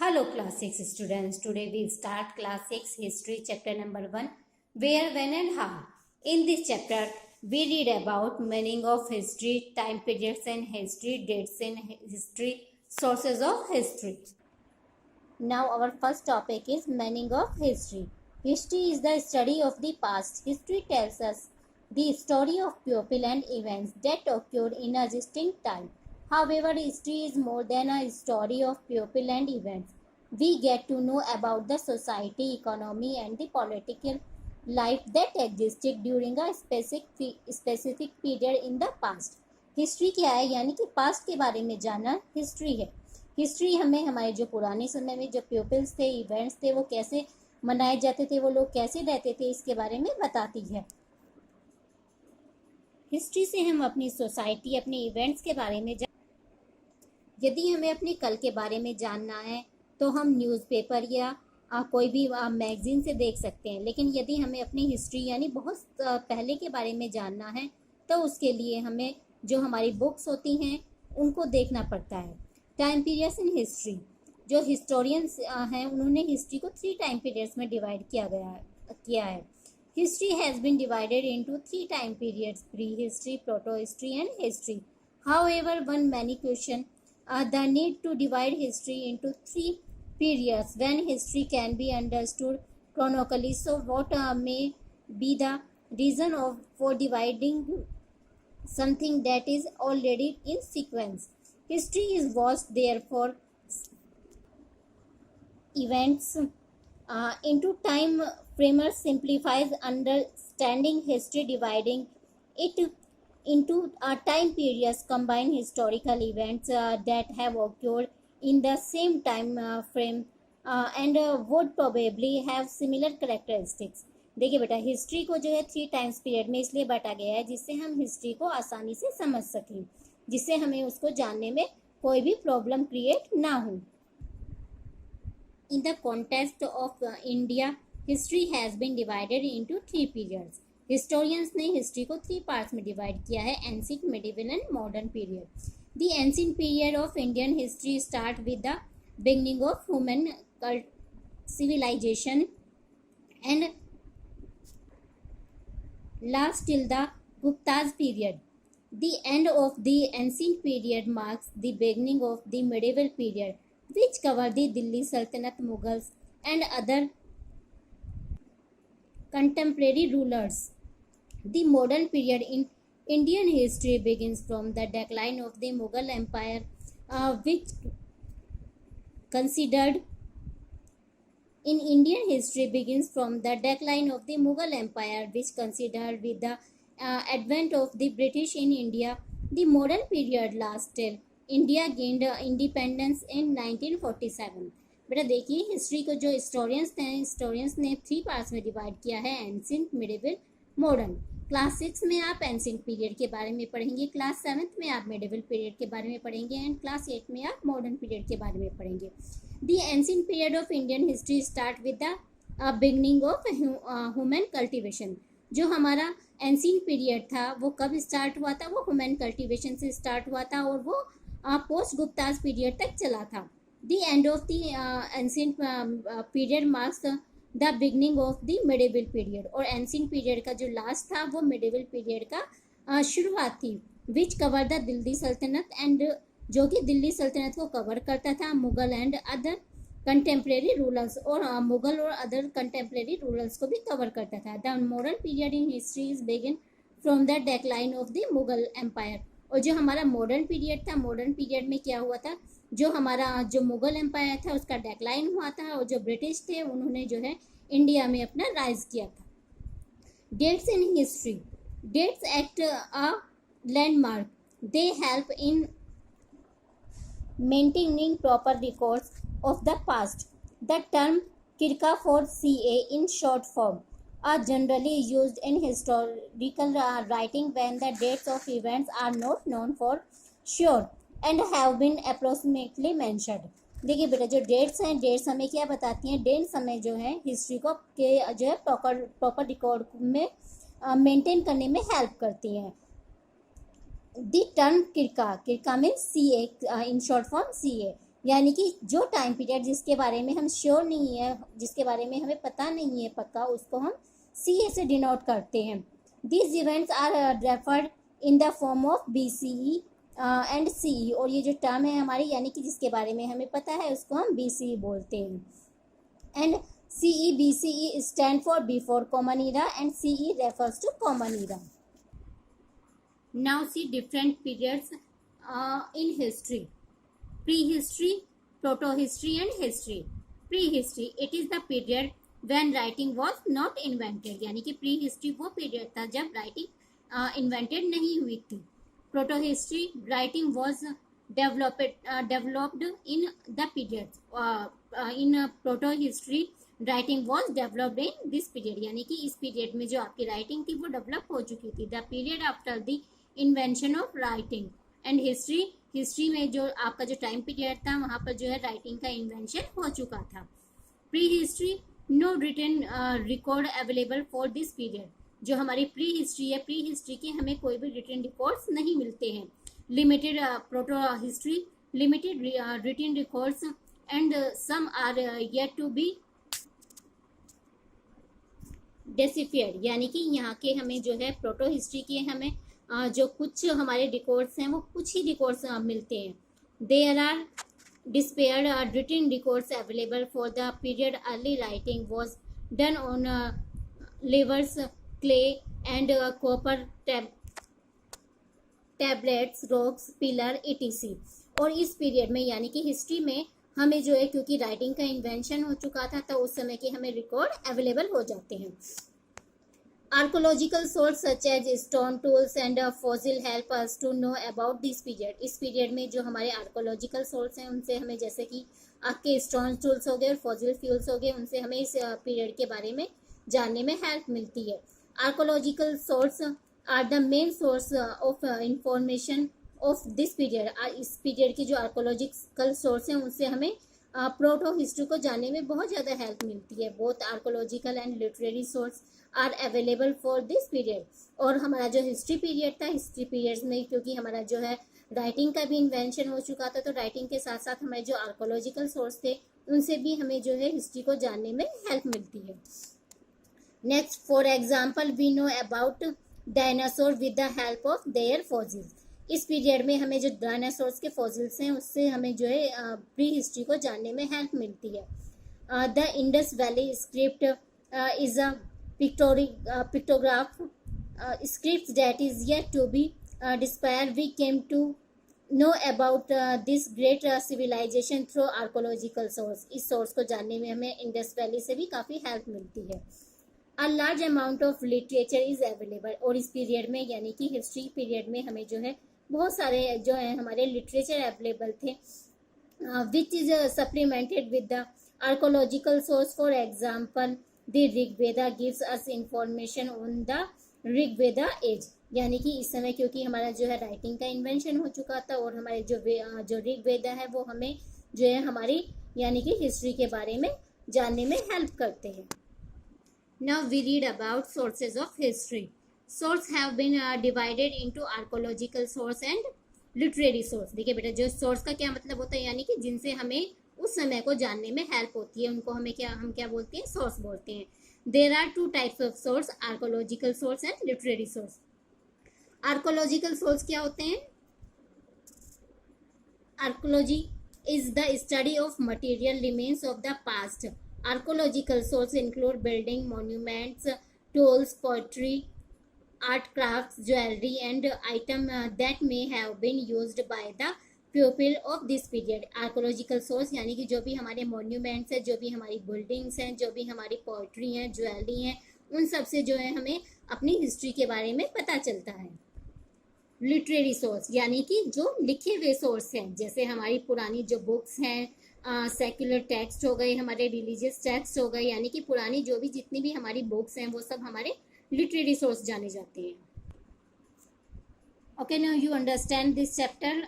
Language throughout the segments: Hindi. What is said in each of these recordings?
Hello class 6 students. Today we start class 6 history chapter number 1 where, when and how. In this chapter we read about meaning of history, time periods in history, dates in history, sources of history. Now our first topic is meaning of history. History is the study of the past. History tells us the story of people and events that occurred in a distinct time. However, history is more than a story of people and events. We get to know about the society, economy and the political life that existed during a specific period in the past. History क्या है? यानी कि पास्ट के बारे में जानना हिस्ट्री है. हिस्ट्री हमें हमारे जो पुराने समय में जो पीपल्स थे, इवेंट्स थे, वो कैसे मनाए जाते थे, वो लोग कैसे रहते थे, इसके बारे में बताती है. हिस्ट्री से हम अपनी सोसाइटी, अपने इवेंट्स के बारे में यदि हमें अपने कल के बारे में जानना है तो हम न्यूज़पेपर या कोई भी मैगजीन से देख सकते हैं. लेकिन यदि हमें अपनी हिस्ट्री यानी बहुत पहले के बारे में जानना है तो उसके लिए हमें जो हमारी बुक्स होती हैं उनको देखना पड़ता है. Time periods in history. जो हिस्टोरियंस हैं उन्होंने हिस्ट्री को 3 टाइम पीरियड्स में डिवाइड किया है. History has been divided into 3 time periods: pre history, proto history and history. However, one many question the need to divide history into 3 periods when history can be understood chronologically. So what may be the reason for dividing something that is already in sequence? History is vast, therefore events into time framers simplifies understanding history. Dividing it into time periods combine historical events that have occurred in the same time frame and would probably have similar characteristics. देखिए बेटा, हिस्ट्री को जो है 3 टाइम्स पीरियड में इसलिए बांटा गया है जिससे हम हिस्ट्री को आसानी से समझ सकें, जिससे हमें उसको जानने में कोई भी प्रॉब्लम क्रिएट ना हो. In the context of India, history has been divided into 3 periods. Historians ने हिस्ट्री को 3 पार्ट्स में डिवाइड किया है: ancient, medieval and modern period. The ancient period of Indian history start with the beginning of human civilization and last till the Gupta's period. The end of the ancient period marks the beginning of the medieval period, which covered the Delhi Sultanate, Mughals and other contemporary rulers. The modern period in Indian history begins from the decline of the Mughal Empire, which considered in Indian history begins from the decline of the Mughal Empire, which considered with the advent of the British in India. The modern period lasts till India gained independence in 1947. बेटा देखिए, हिस्ट्री को जो हिस्टोरियंस ने 3 पार्ट्स में डिवाइड किया है: एंशिएंट, मिडिवल, मॉडर्न. क्लास 6 में आप एंशिएंट पीरियड के बारे में पढ़ेंगे, क्लास 7 में आप मिडिवल पीरियड के बारे में पढ़ेंगे एंड क्लास 8 में आप मॉडर्न पीरियड के बारे में पढ़ेंगे. The ancient period of Indian history start with the beginning of human cultivation. जो हमारा एंशिएंट पीरियड था वो कब स्टार्ट हुआ था? वो ह्यूमन कल्टिवेशन से स्टार्ट हुआ था और वो पोस्ट गुप्ताज पीरियड तक चला था. The end of the ancient period marks the beginning of the medieval period. और ancient period का जो लास्ट था वो medieval period का शुरुआत थी, which covered the दिल्ली सल्तनत and जो कि दिल्ली सल्तनत को कवर करता था Mughal and other contemporary rulers, और मुगल और अदर कंटेम्प्रेरी रूलर्स को भी कवर करता था. The modern period in history is begin from the decline of the Mughal empire. और जो हमारा मॉडर्न पीरियड था, मॉडर्न पीरियड में क्या हुआ था? जो हमारा जो मुगल एम्पायर था उसका डेक्लाइन हुआ था और जो ब्रिटिश थे उन्होंने जो है इंडिया में अपना राइज किया था. Dates in history. Dates act a landmark. They help in maintaining proper records of the past. The term circa for CA in short form are generally used in historical writing when the dates of events are not known for sure and have been approximately mentioned. देखिए बेटा, जो डेट्स हैं, डेट्स हमें क्या बताती हैं? डेट्स हमें जो है हिस्ट्री को के जो है प्रॉपर रिकॉर्ड में मेंटेन करने में हेल्प करती हैं. The term circa means CA in short form CA यानी कि जो टाइम पीरियड जिसके बारे में हम श्योर नहीं है, जिसके बारे में हमें पता नहीं है पक्का, उसको हम CA से डिनोट करते हैं. These events are referred in the form of BCE and CE. और ये जो टर्म है हमारी, यानी कि जिसके बारे में हमें पता है, उसको हम BCE बोलते हैं. And CE BCE stand for before common era and CE refers to common era. Now see different periods in history. Prehistory, protohistory and history. Prehistory, it is the period when writing was not invented. यानी कि prehistory वो period था जब writing invented नहीं हुई थी. Protohistory, writing was developed in the period. In protohistory, writing was developed in this period. यानी कि इस पीरियड में जो आपकी राइटिंग थी वो डेवलप हो चुकी थी. The period after the invention of writing. And history में जो आपका जो टाइम पीरियड था वहाँ पर जो है राइटिंग का इन्वेंशन हो चुका था. Prehistory, no written record available for this period. जो हमारी प्री हिस्ट्री है, प्री हिस्ट्री के हमें कोई भी रिटन रिकॉर्ड्स नहीं मिलते हैं. Limited protohistory, limited written records and some are yet to be deciphered. यानी कि यहाँ के हमें जो है प्रोटो हिस्ट्री के हमें जो कुछ हमारे रिकॉर्ड्स हैं वो कुछ ही रिकॉर्ड्स मिलते हैं. There are dispersed written records available for the period. Early writing was done on leaves, clay and copper tablets, rocks, pillar etc. और इस पीरियड में यानी कि हिस्ट्री में हमें जो है, क्योंकि राइटिंग का इन्वेंशन हो चुका था तो उस समय के हमें रिकॉर्ड अवेलेबल हो जाते हैं. Archaeological source such as stone tools and fossil help us to know about this period. इस पीरियड में जो हमारे आर्कोलॉजिकल सोर्स हैं उनसे हमें, जैसे कि आपके स्टोन टूल्स हो गए और फॉसिल फ्यूल्स हो गए, उनसे हमें इस पीरियड के बारे में जानने में हेल्प मिलती है. Archaeological source are the main source of information of this period. इस पीरियड की जो आर्कोलॉजिकल सोर्स हैं उनसे हमें प्रोटो हिस्ट्री को जानने में बहुत ज़्यादा हेल्प मिलती है. Both archaeological and literary source are available for this period. और हमारा जो हिस्ट्री पीरियड था, हिस्ट्री पीरियड्स में क्योंकि हमारा जो है राइटिंग का भी इन्वेंशन हो चुका था, तो राइटिंग के साथ साथ हमारे जो आर्कोलॉजिकल सोर्स थे उनसे भी हमें जो है हिस्ट्री को जानने में हेल्प मिलती है. Next, for example we know about dinosaur with the help of their fossils. इस पीरियड में हमें जो डायनासोर्स के फॉसिल्स हैं उससे हमें जो है प्री हिस्ट्री को जानने में हेल्प मिलती है. The Indus valley script is a pictograph scripts that is yet to be deciphered. We came to know about this great civilization through archaeological source. इस सोर्स को जानने में हमें इंडस वैली से भी काफ़ी हेल्प मिलती है. A large amount of literature is available. और इस पीरियड में यानी कि हिस्ट्री पीरियड में हमें जो है बहुत सारे जो है हमारे लिटरेचर अवेलेबल थे, which is supplemented with the archaeological source. For example, the Rig Veda gives us information on the Rig Veda age. यानी कि इस समय क्योंकि हमारा जो है राइटिंग का इन्वेंशन हो चुका था और हमारे जो ऋग वेदा है वो हमें जो है हमारी यानी कि हिस्ट्री के बारे में जानने में हेल्प करते हैं. Now we read about sources of history. Source have been divided into archaeological source and literary source. देखिए बेटा, जो सोर्स का क्या मतलब होता है, यानी कि जिनसे हमें उस समय को जानने में हेल्प होती है, उनको हम क्या बोलते हैं, सोर्स बोलते हैं. There are two types of source, archaeological source and literary source. Archaeological source क्या होते हैं? Archaeology is the study of material remains of the past. Archaeological source include building, monuments, tools, poetry, art crafts, jewelry and item that may have been used by the people of this period. Archaeological source यानी कि जो भी हमारे मॉन्यूमेंट्स हैं, जो भी हमारी बिल्डिंग्स हैं, जो भी हमारी पोइट्री हैं, ज्वेलरी हैं, उन सब से जो है हमें अपनी हिस्ट्री के बारे में पता चलता है. लिटरेरी सोर्स यानी कि जो लिखे हुए सोर्स हैं, जैसे हमारी पुरानी जो बुक्स हैं, सेक्युलर टेक्स्ट हो गए, हमारे रिलीजियस टेक्स्ट हो गए, यानी कि पुरानी जो भी जितनी भी हमारी बुक्स हैं वो सब हमारे लिटरेरी सोर्स जाने जाते हैं. Okay, now you understand this chapter.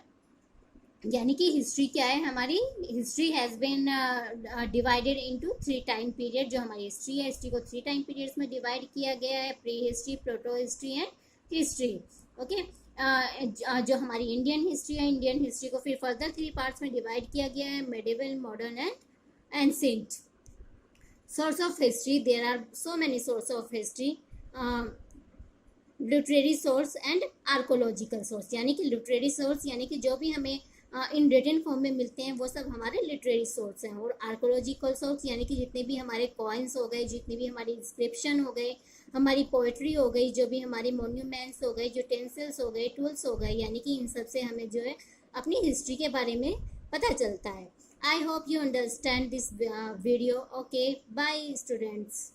यानी कि हिस्ट्री क्या है हमारी? History has been divided into 3 time period. जो हमारी हिस्ट्री है, हिस्ट्री को 3 टाइम पीरियड्स में डिवाइड किया गया है: pre history, proto history and history. Okay, जो हमारी इंडियन हिस्ट्री है, इंडियन हिस्ट्री को फिर फर्दर 3 पार्ट्स में डिवाइड किया गया है, medieval, modern and ancient. Source of history, there are so many source of history. Literary source and archaeological source, यानी कि लिटरेरी सोर्स यानी कि जो भी हमें इन रिटन फॉर्म में मिलते हैं वो सब हमारे लिटरेरी सोर्स हैं. और आर्कोलॉजिकल सोर्स यानी कि जितने भी हमारे कॉइन्स हो गए, जितने भी हमारी इंस्क्रिप्शन हो गए, हमारी पोएट्री हो गई, जो भी हमारी मोन्यूमेंट्स हो गए, यूटेंसिल्स हो गए, टूल्स हो गए, यानी कि इन सब से हमें जो है अपनी हिस्ट्री के बारे में पता चलता है. I hope you understand this video. Okay, bye students.